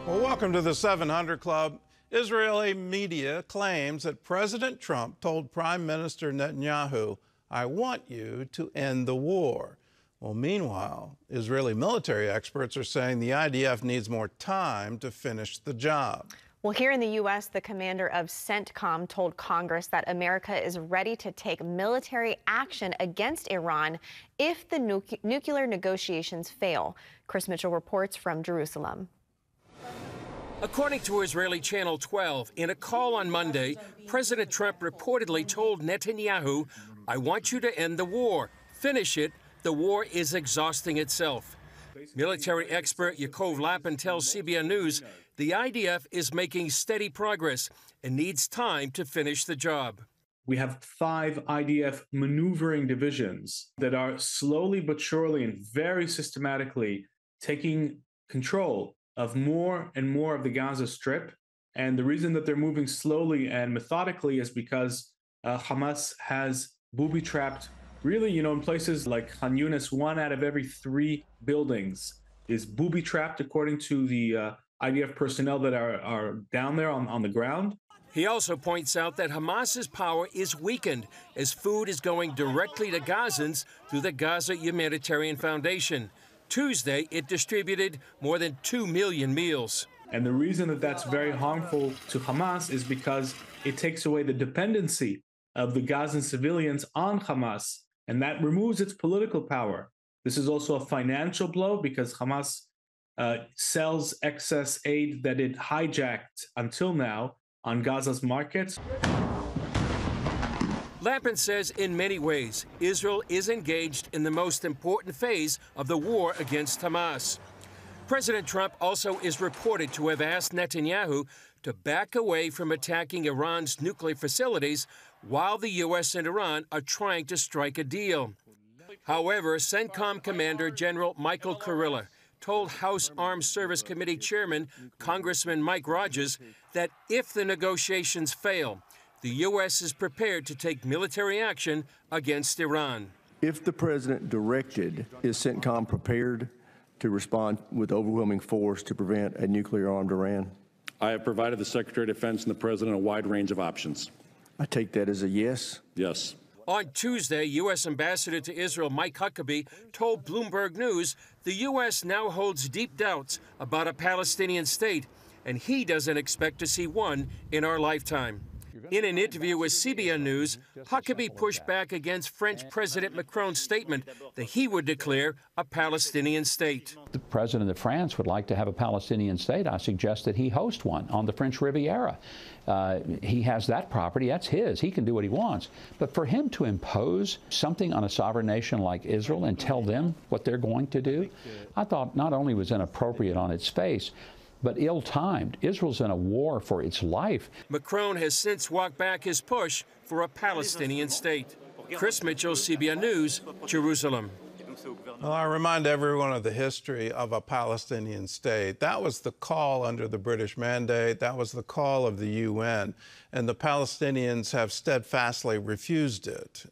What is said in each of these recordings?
Well, welcome to the 700 Club. Israeli media claims that President Trump told Prime Minister Netanyahu, "I want you to end the war." Well, meanwhile, Israeli military experts are saying the IDF needs more time to finish the job. Well, here in the U.S., the commander of CENTCOM told Congress that America is ready to take military action against Iran if the nuclear negotiations fail. Chris Mitchell reports from Jerusalem. According to Israeli Channel 12, in a call on Monday, President Trump reportedly told Netanyahu, "I want you to end the war. Finish it. The war is exhausting itself." Military expert Yaakov Lapin tells CBN News the IDF is making steady progress and needs time to finish the job. We have 5 IDF maneuvering divisions that are slowly but surely and very systematically taking control of more and more of the Gaza Strip. And the reason that they're moving slowly and methodically is because Hamas has booby-trapped, really, in places like Khan Yunis, 1 out of every 3 buildings is booby-trapped, according to the IDF personnel that are down there on the ground. He also points out that Hamas's power is weakened as food is going directly to Gazans through the Gaza Humanitarian Foundation. Tuesday, it distributed more than 2 million meals. And the reason that that's very harmful to Hamas is because it takes away the dependency of the Gazan civilians on Hamas, and that removes its political power. This is also a financial blow because Hamas sells excess aid that it hijacked until now on Gaza's markets. Lapin says in many ways, Israel is engaged in the most important phase of the war against Hamas. President Trump also is reported to have asked Netanyahu to back away from attacking Iran's nuclear facilities while the U.S. and Iran are trying to strike a deal. However, CENTCOM Commander General Michael Kurilla told House Armed Service Committee Chairman Congressman Mike Rogers that if the negotiations fail, the U.S. is prepared to take military action against Iran. If the president directed, is CENTCOM prepared to respond with overwhelming force to prevent a nuclear-armed Iran? I have provided the Secretary of Defense and the President a wide range of options. I take that as a yes? Yes. On Tuesday, U.S. Ambassador to Israel Mike Huckabee told Bloomberg News the U.S. now holds deep doubts about a Palestinian state, and he doesn't expect to see one in our lifetime. In an interview with CBN News, Huckabee pushed back against French President Macron's statement that he would declare a Palestinian state. The president of France would like to have a Palestinian state. I suggest that he host one on the French Riviera. He has that property. That's his. He can do what he wants. But for him to impose something on a sovereign nation like Israel and tell them what they're going to do, I thought not only was inappropriate on its face, but ill-timed. Israel's in a war for its life. Macron has since walked back his push for a Palestinian state. Chris Mitchell, CBN News, Jerusalem. Well, I remind everyone of the history of a Palestinian state. That was the call under the British Mandate. That was the call of the UN. And the Palestinians have steadfastly refused it.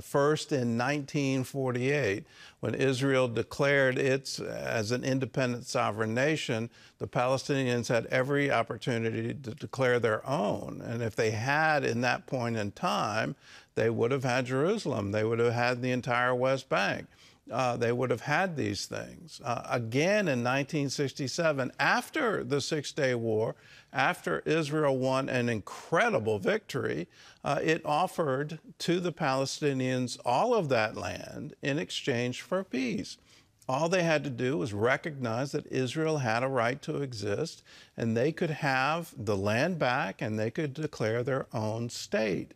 First in 1948, when Israel declared it as an independent sovereign nation, the Palestinians had every opportunity to declare their own. And if they had in that point in time, they would have had Jerusalem. They would have had the entire West Bank. They would have had these things. Again in 1967, after the Six-Day War, after Israel won an incredible victory, it offered to the Palestinians all of that land in exchange for peace. All they had to do was recognize that Israel had a right to exist, and they could have the land back, and they could declare their own state.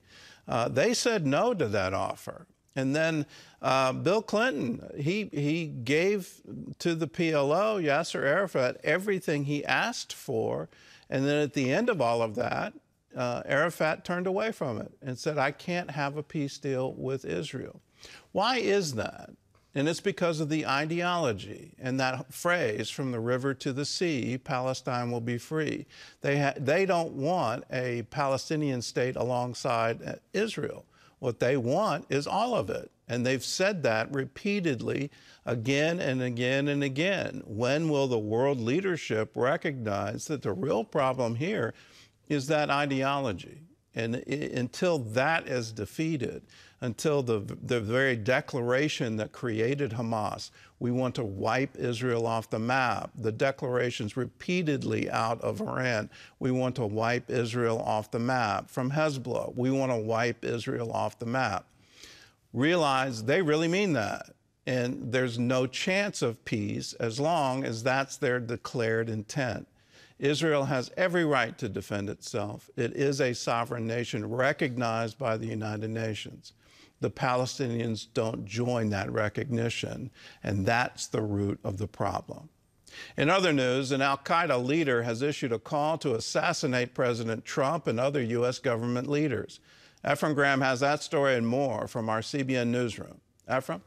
They said no to that offer. And then Bill Clinton, he gave to the PLO, Yasser Arafat, everything he asked for. And then at the end of all of that, Arafat turned away from it and said, I can't have a peace deal with Israel. Why is that? And it's because of the ideology and that phrase, from the river to the sea, Palestine will be free. They don't want a Palestinian state alongside Israel. What they want is all of it. And they've said that repeatedly again and again and again. When will the world leadership recognize that the real problem here is that ideology? And until that is defeated, until the very declaration that created Hamas, we want to wipe Israel off the map. The declarations repeatedly out of Iran, we want to wipe Israel off the map. From Hezbollah, we want to wipe Israel off the map. Realize they really mean that. And there's no chance of peace as long as that's their declared intent. Israel has every right to defend itself. It is a sovereign nation recognized by the United Nations. The Palestinians don't join that recognition, and that's the root of the problem. In other news, an al-Qaeda leader has issued a call to assassinate President Trump and other U.S. government leaders. Ephraim Graham has that story and more from our CBN newsroom. Ephraim?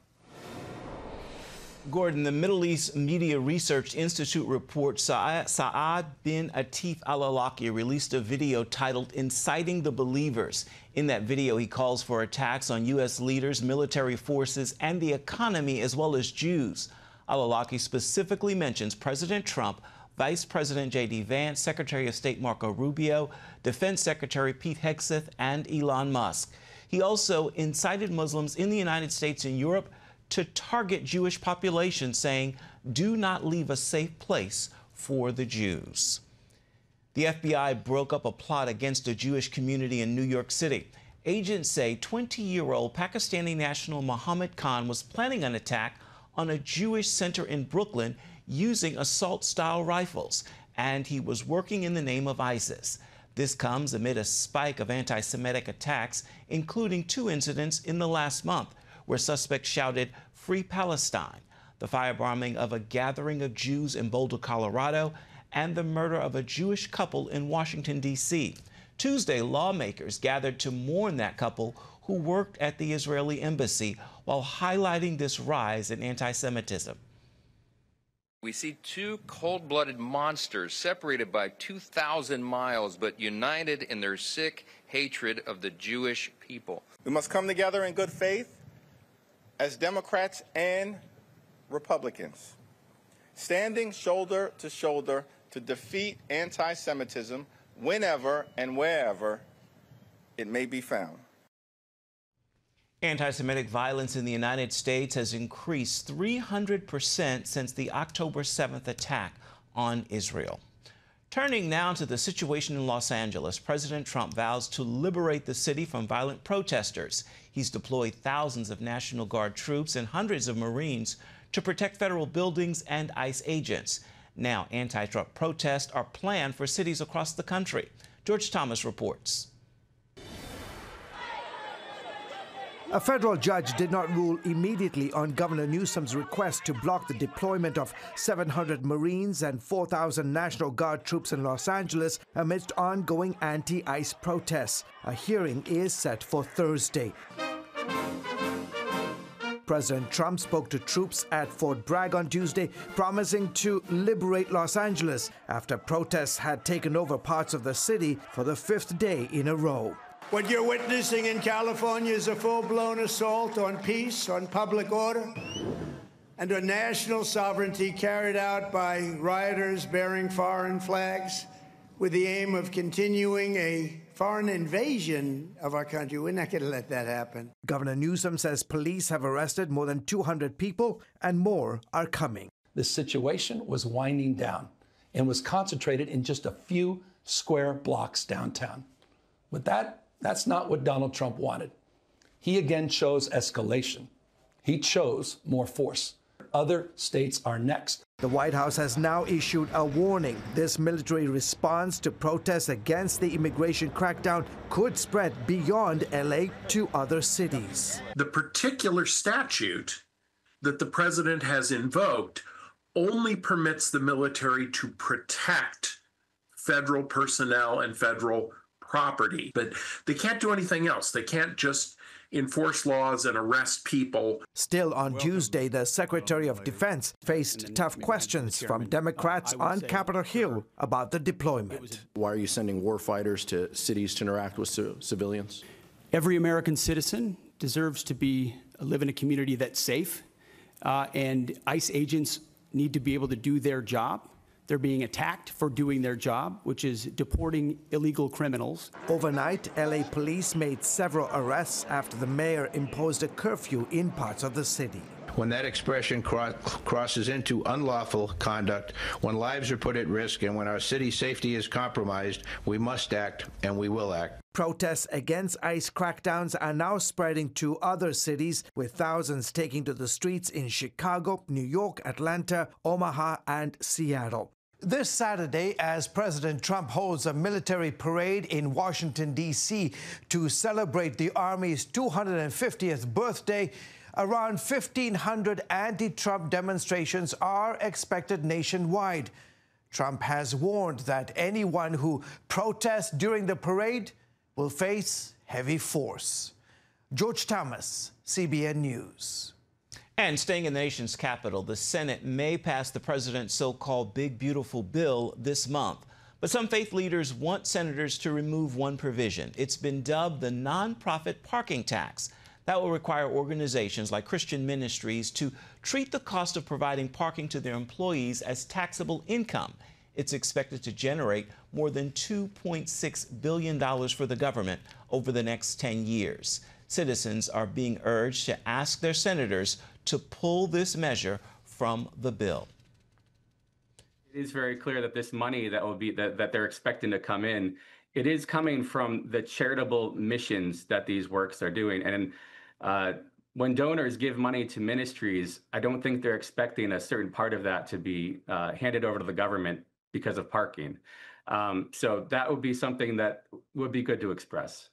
Gordon, the Middle East Media Research Institute reports Saad bin Atif al-Awlaki released a video titled Inciting the Believers. In that video, he calls for attacks on U.S. leaders, military forces, and the economy, as well as Jews. Al-Awlaki specifically mentions President Trump, Vice President J.D. Vance, Secretary of State Marco Rubio, Defense Secretary Pete Hegseth, and Elon Musk. He also incited Muslims in the United States and Europe to target Jewish populations, saying, "Do not leave a safe place for the Jews." The FBI broke up a plot against a Jewish community in New York City. Agents say 20-year-old Pakistani national Mohammed Khan was planning an attack on a Jewish center in Brooklyn using assault-style rifles, and he was working in the name of ISIS. This comes amid a spike of anti-Semitic attacks, including 2 incidents in the last month, where suspects shouted, "Free Palestine," the firebombing of a gathering of Jews in Boulder, Colorado, and the murder of a Jewish couple in Washington, D.C. Tuesday, lawmakers gathered to mourn that couple who worked at the Israeli embassy while highlighting this rise in anti-Semitism. We see 2 cold-blooded monsters separated by 2,000 miles, but united in their sick hatred of the Jewish people. We must come together in good faith as Democrats and Republicans, standing shoulder to shoulder to defeat anti-Semitism whenever and wherever it may be found. Anti-Semitic violence in the United States has increased 300% since the October 7th attack on Israel. Turning now to the situation in Los Angeles, President Trump vows to liberate the city from violent protesters. He's deployed thousands of National Guard troops and hundreds of Marines to protect federal buildings and ICE agents. Now, anti-Trump protests are planned for cities across the country. George Thomas reports. A federal judge did not rule immediately on Governor Newsom's request to block the deployment of 700 Marines and 4,000 National Guard troops in Los Angeles amidst ongoing anti-ICE protests. A hearing is set for Thursday. President Trump spoke to troops at Fort Bragg on Tuesday, promising to liberate Los Angeles after protests had taken over parts of the city for the 5th day in a row. What you're witnessing in California is a full-blown assault on peace, on public order, and on national sovereignty carried out by rioters bearing foreign flags with the aim of continuing a foreign invasion of our country. We're not going to let that happen. Governor Newsom says police have arrested more than 200 people and more are coming. The situation was winding down and was concentrated in just a few square blocks downtown. But that's not what Donald Trump wanted. He again chose escalation. He chose more force. Other states are next. The White House has now issued a warning. This military response to protests against the immigration crackdown could spread beyond LA to other cities. The particular statute that the president has invoked only permits the military to protect federal personnel and federal property, but they can't do anything else. They can't just enforce laws and arrest people. Still on Tuesday, the Secretary of Defense faced tough questions from Democrats on Capitol Hill about the deployment. Why are you sending war fighters to cities to interact with civilians? Every American citizen deserves to live in a community that's safe, and ICE agents need to be able to do their job. They're being attacked for doing their job, which is deporting illegal criminals. Overnight, LA police made several arrests after the mayor imposed a curfew in parts of the city. When that expression crosses into unlawful conduct, when lives are put at risk, and when our city's safety is compromised, we must act, and we will act. Protests against ICE crackdowns are now spreading to other cities, with thousands taking to the streets in Chicago, New York, Atlanta, Omaha, and Seattle. This Saturday, as President Trump holds a military parade in Washington, D.C. to celebrate the Army's 250th birthday, around 1,500 anti-Trump demonstrations are expected nationwide. Trump has warned that anyone who protests during the parade will face heavy force. George Thomas, CBN News. And staying in the nation's capital, the Senate may pass the president's so-called Big Beautiful Bill this month. But some faith leaders want senators to remove one provision. It's been dubbed the nonprofit parking tax. That will require organizations like Christian ministries to treat the cost of providing parking to their employees as taxable income. It's expected to generate more than $2.6 billion for the government over the next 10 years. Citizens are being urged to ask their senators to pull this measure from the bill. It is very clear that this money that they're expecting to come in, it is coming from the charitable missions that these works are doing. And when donors give money to ministries, I don't think they're expecting a certain part of that to be handed over to the government because of parking. So that would be something that would be good to express.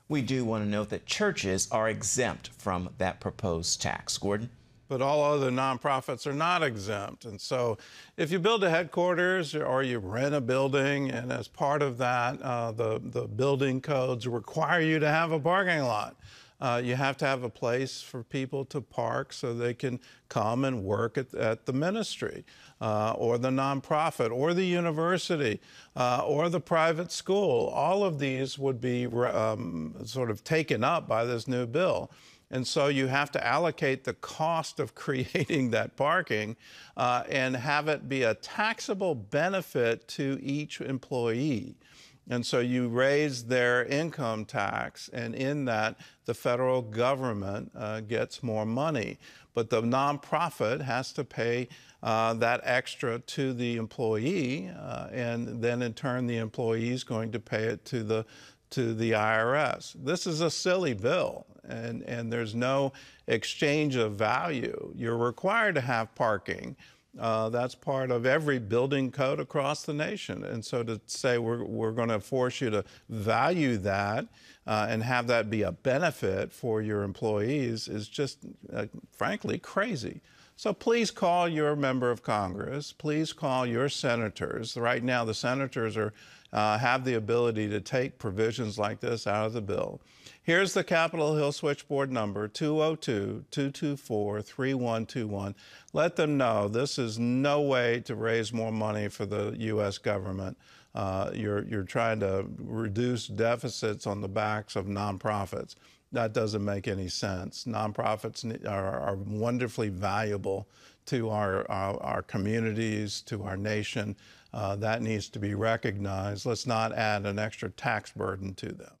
We do want to note that churches are exempt from that proposed tax. Gordon? But all other nonprofits are not exempt. And so if you build a headquarters or you rent a building, and as part of that, the building codes require you to have a parking lot. You have to have a place for people to park so they can come and work at the ministry or the nonprofit or the university or the private school. All of these would be sort of taken up by this new bill. And so you have to allocate the cost of creating that parking and have it be a taxable benefit to each employee. And so you raise their income tax, and in that, the federal government gets more money. But the nonprofit has to pay that extra to the employee, and then in turn, the employee is going to pay it to the IRS. This is a silly bill, and there's no exchange of value. You're required to have parking. That's part of every building code across the nation. And so to say we're going to force you to value that and have that be a benefit for your employees is just, frankly, crazy. So please call your member of Congress. Please call your senators. Right now, the senators have the ability to take provisions like this out of the bill. Here's the Capitol Hill switchboard number, 202-224-3121. Let them know this is no way to raise more money for the U.S. government. You're trying to reduce deficits on the backs of nonprofits. That doesn't make any sense. Nonprofits are wonderfully valuable to our communities, to our nation. That needs to be recognized. Let's not add an extra tax burden to them.